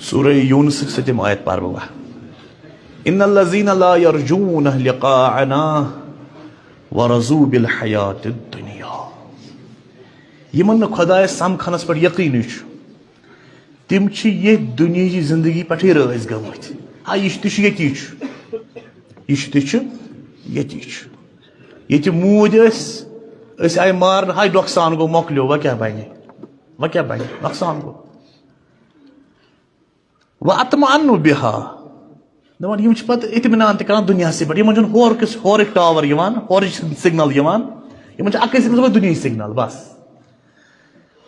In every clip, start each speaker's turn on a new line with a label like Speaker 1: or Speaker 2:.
Speaker 1: سورہ یونس 7 آیت پار بوا ان الذين لا يرجون لقاءنا ورضوا بالحیات الدنیا یمن خدا سمکھنس پر یقین تم یہ دنیا زندگی پٹھے رٲضۍ گٔمٕتۍ ہا یہ یتی یہ موٗدۍ أسۍ آیہِ مارنہٕ ہاے نۄقصان گوٚو مۄکلیو وۄنۍ کیٛاہ بنہِ نۄقصان گوٚو وَأَطْمَأَنُّ بِهَا دپان یم پتہٕ اطمینان تہِ کران دُنیاہسٕے پٮ۪ٹھ یمن چھُنہٕ ہورٕکۍ ٹاور یِوان ہورٕچ سگنل یِوان یمن چھِ اکٕے سگنل دُنیہٕچ سگنل بس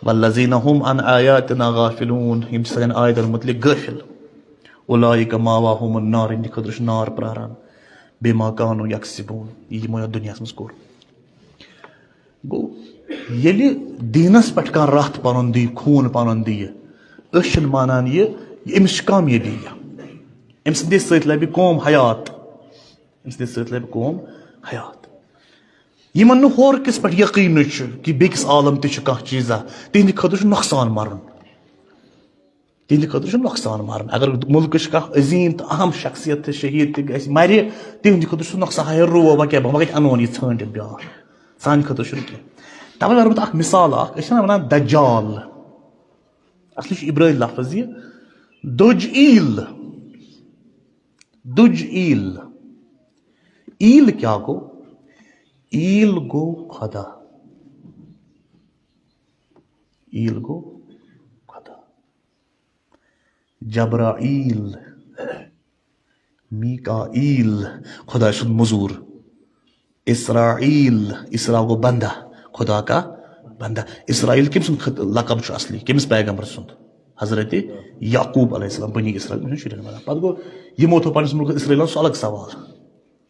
Speaker 1: وَالَّذِينَ هُمْ عَنْ آيَاتِنَا غَافِلُونَ یم چھِ سانٮ۪ن آیتن متعلق غٲفِل اُولَٰئِکَ مَأْوَاهُمُ النَّارُ یِہنٛدِ خٲطرٕ چھُ نار پراران بِمَا كَانُوا يَكْسِبُونَ یہِ یِمو یتھ دُنیاہس منٛز کوٚر گوٚو ییٚلہِ دیٖنس پٮ۪ٹھ کانٛہہ رتھ پنُن دِیہِ خوٗن پنُن دِیہِ أسۍ چھِنہٕ مانان یہِ أمِس چھِ کامیٲبی أمۍ سٕنٛدے سۭتۍ لبہِ قوم حیات یمن نہٕ ہورٕکِس پٮ۪ٹھ یقیٖنٕے چھُ کہِ بیٚکِس عالم تہِ چھُ کانٛہہ چیٖزا تِہنٛدِ خٲطرٕ چھُ نۄقصان مرُن اگر مُلکٕچ کانٛہہ عظیٖم تہٕ اہم شخصیت تہٕ شہیٖد تہِ گژھِ مرِ تِہنٛدِ خٲطرٕ چھُ نۄقصان ہے رو وۄنۍ کتہِ انون یہِ ژھٲنٛڈِتھ بیٛاکھ سانہِ خٲطرٕ چھُنہٕ کینٛہہ تَوے ونہٕ بہٕ اکھ مثال اکھ أسۍ چھِنہ ونان دجال اصلی چھُ عبرٲنۍ لفظ یہِ دُج عیٖل عیٖل کیٛاہ گوٚو عیٖل گوٚو خۄدا جبرائیل میکائیل خدا سُنٛد موٚزوٗر اسرائیل اسرا گوٚو بندہ خدا کا بندہ اسرائیل کٔمۍ سُنٛد لقب چھُ اصلی کٔمِس پیغمبر سُنٛد حضرت یعقوب علیہ السلام بنی اسرائیل شُرٮ۪ن ونان پتہٕ گوٚو یِمو تھوٚو پننِس مُلکس اسرائیلن سُہ الگ سوال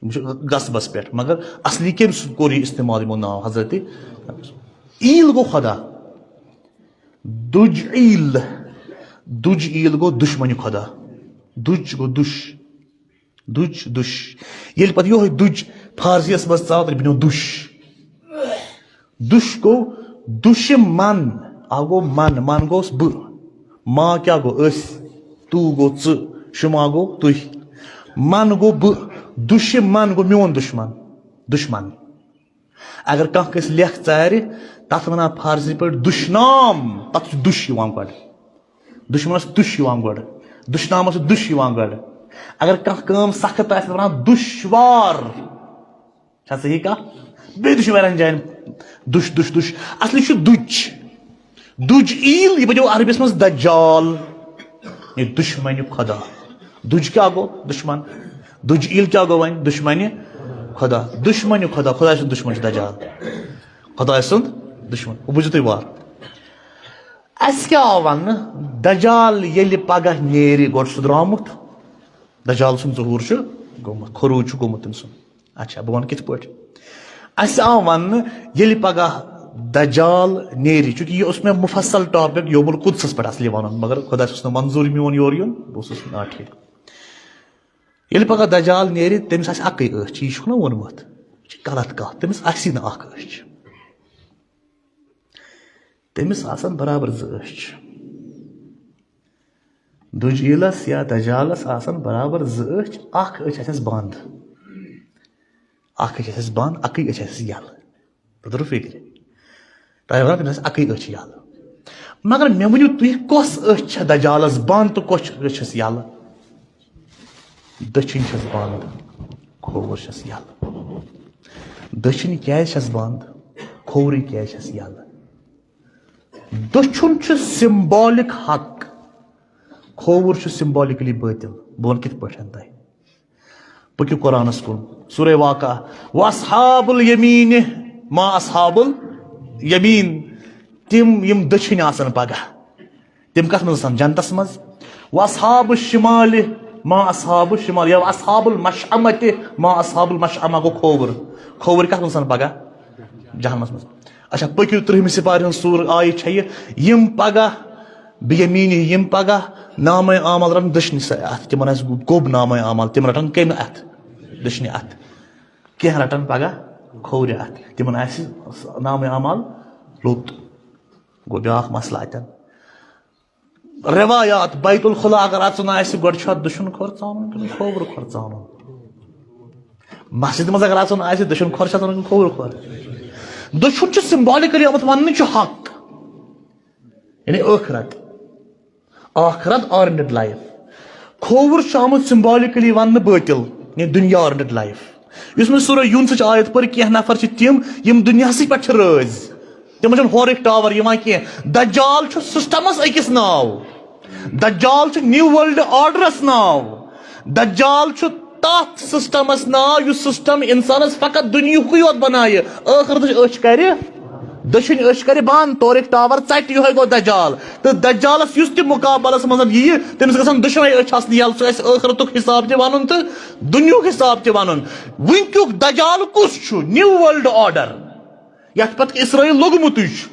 Speaker 1: یِم چھِ غصبس پٮ۪ٹھ مگر اصلی کٔمۍ سُنٛد کوٚر یہِ استعمال یِمو ناو حضرت عیٖل گوٚو خۄدا دُج عیٖل گوٚو دُشمنہِ خۄدا دُج گوٚو دُش ییٚلہِ پتہٕ یِہوے دُج فارسیَس منٛز ژاو تیٚلہِ بنیو دُش گوٚو دُشہِ من اکھ گوٚو من گوٚوس بہٕ ما کیٛاہ گوٚو أسۍ تو گوٚو ژٕ شُما گوٚو تُہۍ من گوٚو بہٕ دُشہِ من گوٚو میون دُشمن اگر کانٛہہ کٲنٛسہِ لیکھ ژارِ تتھ ونان فارسی پٲٹھۍ دُشنام تتھ چھُ دُش یِوان گۄڈٕ دُشمنس دُش یِوان گۄڈٕ دُشنامس چھُ دُش یِوان گۄڈٕ اگر کانٛہہ کٲم سخت آسہِ ونان دُشوار چھا صحیح کتھ بیٚیہِ تہِ چھُ واریاہن جاین دُش اصلی چھُ دُج عیٖل یہِ بنیو عربِس منٛز دجال یہِ دُشمنہِ خۄدا دُج کیٛاہ گوٚو دُشمن دُج عیٖل کیٛاہ گوٚو وۄنۍ دُشمنہِ خۄدا خۄداے سُنٛد دُشمن چھُ دجال خۄداے سُنٛد دُشمن ہُہ بوٗزِو تُہۍ وارٕ اَسہِ کیٛاہ آو وننہٕ دجال ییٚلہِ پگاہ نیرِ گۄڈٕ چھُ درٛامُت دجال سُنٛد ظہوٗر چھُ گوٚمُت خروٗج چھُ گوٚمُت تٔمۍ سُنٛد اچھا بہٕ ونہٕ کِتھ پٲٹھۍ اَسہِ آو وننہٕ ییٚلہِ پگاہ دجال نیرِ چوٗنٛکہِ یہِ اوس مےٚ مُفصل ٹاپِک یومُل قُدسس پٮ۪ٹھ اصلی ونُن مگر خۄدایس اوس نہٕ منظوٗر میون یورٕ یُن بہٕ اوسُس ٹھیٖک ییٚلہِ پگاہ دجال نیرِ تٔمِس آسہِ اکٕے أچھ یہِ چھُکھ نہ ووٚنمُت یہِ چھِ غلط کتھ تٔمِس آسی نہٕ اکھ أچھ تٔمِس آسن برابر 2 أچھ دُج عیٖلس یا دجالس آسن برابر 2 أچھ اکھ أچھ آسٮ۪س بنٛد اکٕے أچھ آسٮ۪س یَلہٕ تۄہہِ توٚرُو فِکرِ تۄہہِ ونان تٔمِس آسہِ اکٕے أچھ یَلہٕ مگر مےٚ ؤنِو تُہۍ کۄس أچھ چھےٚ دجالس بنٛد تہٕ کۄس أچھ چھس یَلہٕ دٔچھِنۍ چھس بنٛد کھووُر چھس یَلہٕ دٔچھِنۍ کیٛازِ چھس بنٛد کھوورٕے کیٛازِ چھس یَلہٕ دٔچھُن چھُ سمبالِک حق کھووُر چھُ سمبالِکلی بٲطِل بہٕ وَنہٕ کِتھ پٲٹھۍ تۄہہِ پٔکِو قرآنس کُن سورہ واقعہ وَاصحابُ الیمیٖنِ ما اصحابُ الیمیٖن تِم یِم دٔچھِنۍ آسن پگاہ تِم کتھ منٛز آسن جنتس منٛز وَاصحابُ الشِمالِ ما اصحابُ الشِمال یا اصحابُ المشأمةِ ما اصحابُ المشأمہ گوٚو کھووُر کتھ منٛز آسن پگاہ جہنمس منٛز اچھا پٔکِو 3ہمہِ سِپارِ ہٕنٛز سوٗر آیہِ چھےٚ یہِ یِم پگاہ بیمیٖنہِ یِم پگاہ نامے اعمال رٹن دٔچھنہِ اتھٕ تِمن آسہِ گوٚب نامے اعمال تِم رٹن کمہِ اتھٕ دٔچھنہِ اتھٕ کینٛہہ رٹن پگاہ کھوورِ اتھٕ تِمن آسہِ نامے اعمال لوٚت گوٚو بیٛاکھ مسلہٕ اتٮ۪ن روایات بیت الخلا اگر اژن آسہِ گۄڈٕ چھُ اتھ دٔچھُن کھۄر ژانُن کِنہٕ کھوورٕ کھۄر ژانُن مسجد منٛز اگر اژن آسہِ دٔچھُن کھۄر چھُ ژانُن کِنہٕ کھوورٕ کھۄر دٔچھُن چھُ سمبالِکلی آمُت وننہٕ چھُ حق یعنی ٲخرت آرنڈ لایف کھوور چھُ آمُت سمبالِکلی وننہٕ بٲتِل یعنی دُنیا آرنڈ لایف یُس مےٚ سورہ یوٗنسٕچ آیت پٔر کینٛہہ نفر چھِ تِم یِم دُنیاہسٕے پٮ۪ٹھ چھِ رٲضۍ تِمن چھُنہٕ ہورٕکۍ ٹاور یِوان کینٛہہ دجال چھُ سسٹمس أکِس ناو دجال چھُ نیو ورلڈ آرڈرس ناو دجال چھُ تتھ سسٹمس ناو یُس سسٹم انسانس فقط دُنیہُکُے یوت بنایہِ ٲخرتٕچ أچھ کرِ دٔچھِنۍ أچھ کرِ بنٛد تورٕکۍ ٹاور ژٹہِ یِہوے گوٚو دجال تہٕ دجالس یُس تہِ مُقابلس منٛز ییہِ تٔمِس گژھن دُشوے أچھ آسنہِ یلہٕ سُہ گژھِ ٲخرتُک حساب تہِ ونُن تہٕ دُنیہُک حساب تہِ ونُن وٕنکیُک دجال کُس چھُ نیو ورلڈ آرڈر یتھ پتہٕ اسرٲیل لوٚگمُتٕے چھُ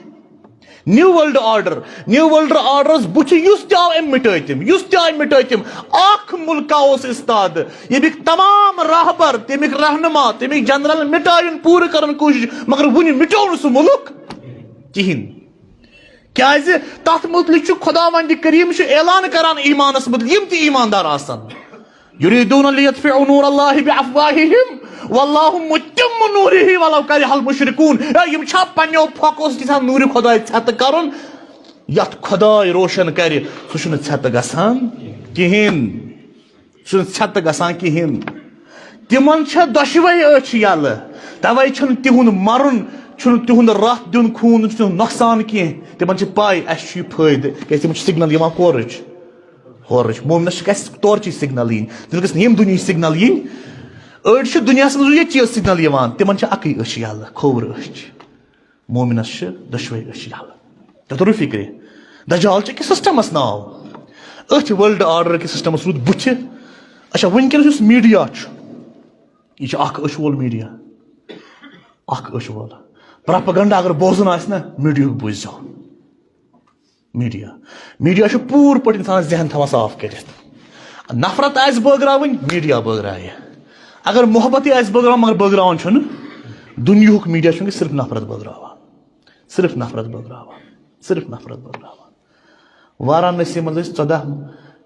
Speaker 1: نیو ورلڈ آرڈرس بُتھِ یُس تہِ آو أمۍ مِٹٲے تِم اکھ مُلکہ اوس استاد ییٚمِکۍ تمام راہبر تمیِکۍ رہنما تمیِکۍ جنرل مِٹایُن پوٗرٕ کرن کوٗشش مگر وُنہِ مِٹیو نہٕ سُہ مُلک کہیٖنۍ کیازِ تتھ متعلق چھُ خدا وند کریم چھُ اعلان کران ایمانس متعلق یِم تہِ ایماندار آسن یُریٖدوٗنَ لیُطفِئوٗ نوٗرَ اللہِ بِأَفواهِہِم وَاللَّهُ مُتِمُّ نوٗرِهِ وَلَوْ کَرِہَ الْمُشْرِکُونَ یِم چھا پننیو پھۄکو سۭتۍ یژھان نوٗرِ خۄداے ژھٮ۪تہٕ کرُن یتھ خۄداے روشن کرِ سُہ چھُنہٕ ژھٮ۪تہٕ گژھان کِہیٖنۍ تِمن چھےٚ دۄشوے أچھ یلہٕ توے چھُنہٕ تِہُنٛد مرُن چھُنہٕ تِہُنٛد رتھ دیُن خوٗن چھُنہٕ نۄقصان کینٛہہ تِمن چھِ پاے اسہِ چھُ یہِ فٲیدٕ کیازِ تِمن چھُ سِگنل یِوان ہورٕچ مومنس گژھِ تورچی سِگنل یِنۍ تٔمِس گژھِ نہٕ ییٚمہِ دُنہِچ سِگنل یِنۍ أڑۍ چھِ دُنیاہس منٛز ییٚتہِ چیٖز سِگنل یِوان تِمن چھِ اکٕے أچھ یلہٕ کھوور أچھ مومنس چھِ دۄشوے أچھ یلہٕ تۄہہِ توٚرُو فِکرِ دجال چھُ أکِس سسٹمس ناو أتھۍ ورلڈ آرڈر کِس سسٹمس روٗد بُتھِ اچھا وٕنکیٚنس یُس میٖڈیا چھُ یہِ چھُ اکھ أچھ وول میٖڈیا پراپگنڈا اگر بوزُن آسہِ نا میٖڈیاہُک بوٗززیو میٖڈیا چھُ پوٗرٕ پٲٹھۍ انسانس ذہن تھاوان صاف کٔرِتھ نفرت آسہِ بٲگراوٕنۍ میٖڈیا بٲگرایہِ اگر محبتٕے آسہِ بٲگراوُن مگر بٲگراوان چھُنہٕ دُنیہُک میٖڈیا چھُ وٕنکیٚس صرف نفرت بٲگراوان وارانسی منٛز ٲسۍ 14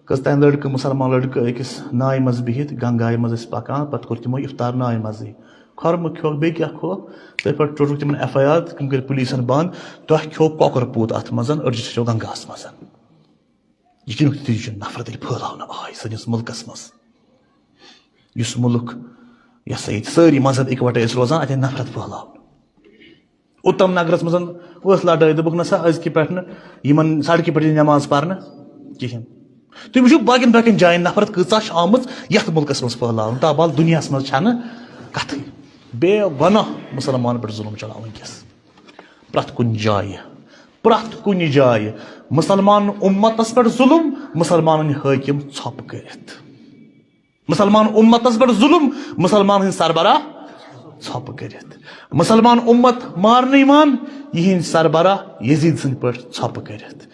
Speaker 1: کٔژتام لڑکہٕ مُسلمان لڑکہٕ أکِس نایہِ منٛز بِہِتھ گنگایہِ منٛز ٲسۍ پکان پتہٕ کوٚر تِمو افطار نایہِ منٛزٕے کھۄرمہٕ کھیوٚکھ بیٚیہِ کیٛاہ کھوٚکھ تٔتھۍ پٮ۪ٹھ ٹوٚٹُکھ تِمن FIR تِم کٔرۍ پُلیٖسن بنٛد تۄہہِ کھیوٚو کۄکُر پوٗت اتھ منٛز أڑجہِ چھَچو گنگاہس منٛز یہِ چھُ نفرت ییٚلہِ پھٲلاونہٕ آے سٲنِس مُلکس منٛز یُس مُلک یہِ ہسا ییٚتہِ سٲری مذہب اِکوٹے ٲسۍ روزان اتہِ آیہِ نفرت پھٲلاونہٕ اُتم نگرس منٛز ٲس لڑٲے دوٚپُکھ نسا أزکہِ پٮ۪ٹھ نہٕ یِمن سڑکہِ پٮ۪ٹھ نٮ۪ماز پرنہٕ کہیٖنۍ تُہۍ وٕچھِو باقین جاین نفرت کۭژاہ چھِ آمٕژ یتھ مُلکس منٛز پھٲلاونہٕ تابال دُنیاہس منٛز چھنہٕ کتھٕے بے گۄناہ مُسلمان پٮ۪ٹھ ظُلم چلاوان وٕنکیٚس پرٛٮ۪تھ کُنہِ جایہِ مُسلمان اُمتس پٮ۪ٹھ ظُلم مُسلمانن حٲکِم ژھۄپہٕ کٔرِتھ مُسلمان اُمتس پٮ۪ٹھ ظُلم مُسلمان ہٕنٛدۍ سربراہ ژھۄپہٕ کٔرِتھ مُسلمان اُمت مارنہٕ یِوان یِہِنٛدۍ سربراہ یزیٖد سٕنٛدۍ پٲٹھۍ ژھۄپہٕ کٔرِتھ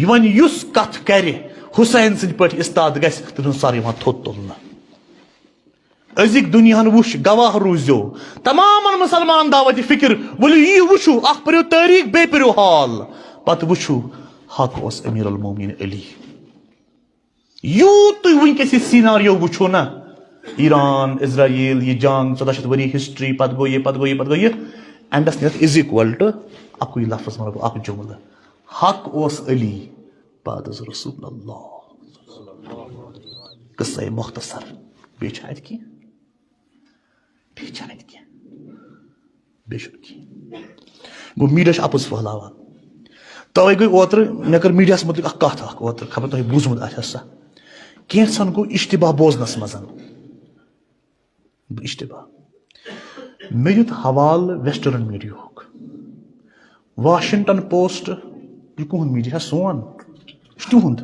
Speaker 1: وۄنۍ یُس کتھ کرِ حُسین سٕنٛدۍ پٲٹھۍ استاد گژھِ تٔمۍ سُنٛد سر یِوان تھوٚد تُلنہٕ أزِکۍ دُنیاہن وٕچھ گواہ روٗزِو تمامن مُسلمانن دعوتِ فِکر ؤلِو یِیِو وٕچھِو اکھ پٔرِو تٲریٖخ بیٚیہِ پٔرِو حال پتہٕ وٕچھِو حق اوس أمیٖر المومنیٖن علی یوٗت تُہۍ وٕنکیٚس یہِ سیٖناریو وٕچھِو نا ایران اسرائیل یہِ جنگ 1400 ؤری ہسٹری پتہٕ گوٚو یہِ اینڈس نیرِ از اِکول ٹُو اکُے لفظ ونو بہٕ اکھ جملہٕ حق اوس علی بعد از رسول اللہ قصے مختصر بیٚیہِ چھا اتہِ کینٛہہ گوٚو میٖڈیا چھُ اپُز پھٔہلاوان توے گٔے اوترٕ مےٚ کٔر میٖڈیاہس مُتعلق اکھ کتھ اوترٕ خبر تۄہہِ بوٗزمُت آسہِ سا کینٛژھن گوٚو اِشتِباہ بوزنس منٛز اِشتِباہ مےٚ دیُت حوالہٕ ویسٹٲرن میٖڈیاہُک واشنگٹن پوسٹ یہِ کُہُنٛد میٖڈیا سون یہِ چھُ تِہُنٛد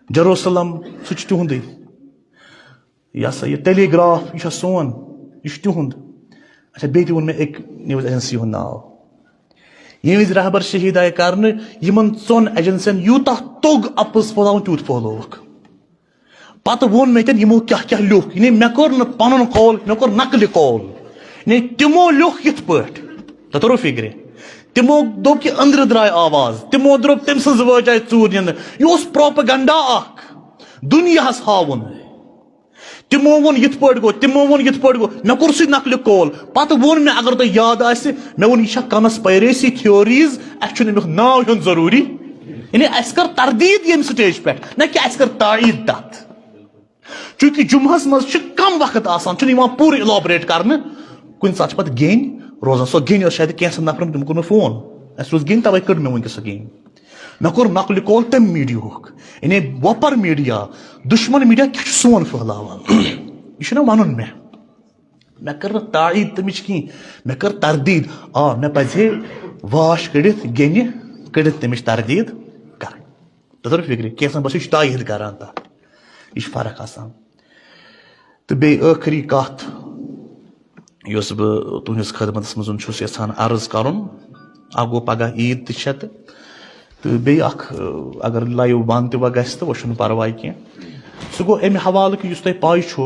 Speaker 1: جروسلم سُہ چھُ تِہُنٛدٕے یہِ ہسا یہِ ٹیلی گراف یہِ چھا سون یہِ چھُ تِہُنٛد اچھا بیٚیہِ تہِ ووٚن مےٚ أکۍ نِوٕز ایجنسی ہُنٛد ناو ییٚمہِ وِزِ رہبر شہیٖد آیہِ کرنہٕ یِمن 2 ایجنسین یوٗتاہ توٚگ اپُز پھٔہلاوُن تیوٗت پھٔہلووُکھ پتہٕ ووٚن مےٚ تٔمۍ یِمو کیاہ کیاہ لیوٗکھ یعنی مےٚ کوٚر نہٕ پنُن قول مےٚ کوٚر نقلہِ قول یعنی تِمو لیوٗکھ یِتھ پٲٹھۍ تۄہہِ توٚرُو فِکرِ تمو دوٚپ کہ أنٛدرٕ درٛاے آواز تمو دروٚپ تٔمۍ سٕنٛز وٲج آیہِ ژوٗر نِنہٕ یہِ اوس پروپگنڈا اکھ دُنیاہس ہاوُن تمو ووٚن یِتھ پٲٹھۍ گوٚو تمو ووٚن یِتھ پٲٹھۍ گوٚو مےٚ کوٚر سُہ نقلہِ کول پتہٕ ووٚن مےٚ اگر تۄہہِ یاد آسہِ مےٚ ووٚن یہِ چھا کنسپایریسی تھیوریٖز اَسہِ چھُنہٕ امیُک ناو ہیوٚن ضروٗری یعنی اَسہِ کٔر تردیٖد ییٚمہِ سٹیج پٮ۪ٹھ نہ کہِ اَسہِ کٔر تایید تتھ چوٗنٛکہِ جُمعہس منٛز چھُ کم وقت آسان چھُنہٕ یِوان پوٗرٕ اِلابریٹ کرنہٕ کُنہِ ساتہٕ چھِ پتہٕ گیٚنۍ روزان سۄ گیٚنۍ ٲس شاید کینٛژن نفرن تِمو کوٚر مےٚ فون اَسہِ روز گیٚنۍ تَوے کٔڑ مےٚ وٕنکٮ۪س سۄ گیٚنۍ مےٚ کوٚر نقلہِ کول تمہِ میٖڈیاہُک یعنی وۄپر میٖڈیا دُشمن میٖڈیا کیٛاہ چھُ سون پھٔہلاوان یہ چھُنہ ونُن مےٚ کٔر نہٕ تایید تمِچ کِہیٖنۍ مےٚ کٔر تردیٖد مےٚ پزِ ہے واش کٔڑِتھ گیٚنہِ کٔڑِتھ تمِچ تردیٖد کرٕنۍ تۄہہِ ترو فکرِ کینٛژن باسیو یہِ چھُ تایید کران تتھ یہِ چھِ فرق آسان تہٕ بیٚیہِ ٲخری کتھ یۄس بہٕ تُہنٛدِس خدمتس منٛز چھُس یژھان عرض کرُن اکھ گوٚو پگاہ عیٖد تہِ چھےٚ تہٕ بیٚیہِ اکھ اگر لایِو بنٛد تہِ وۄنۍ گژھِ تہٕ وۄنۍ چھُنہٕ پرواے کینٛہہ سُہ گوٚو امہِ حوالہٕ کہِ یُس تۄہہِ پاے چھو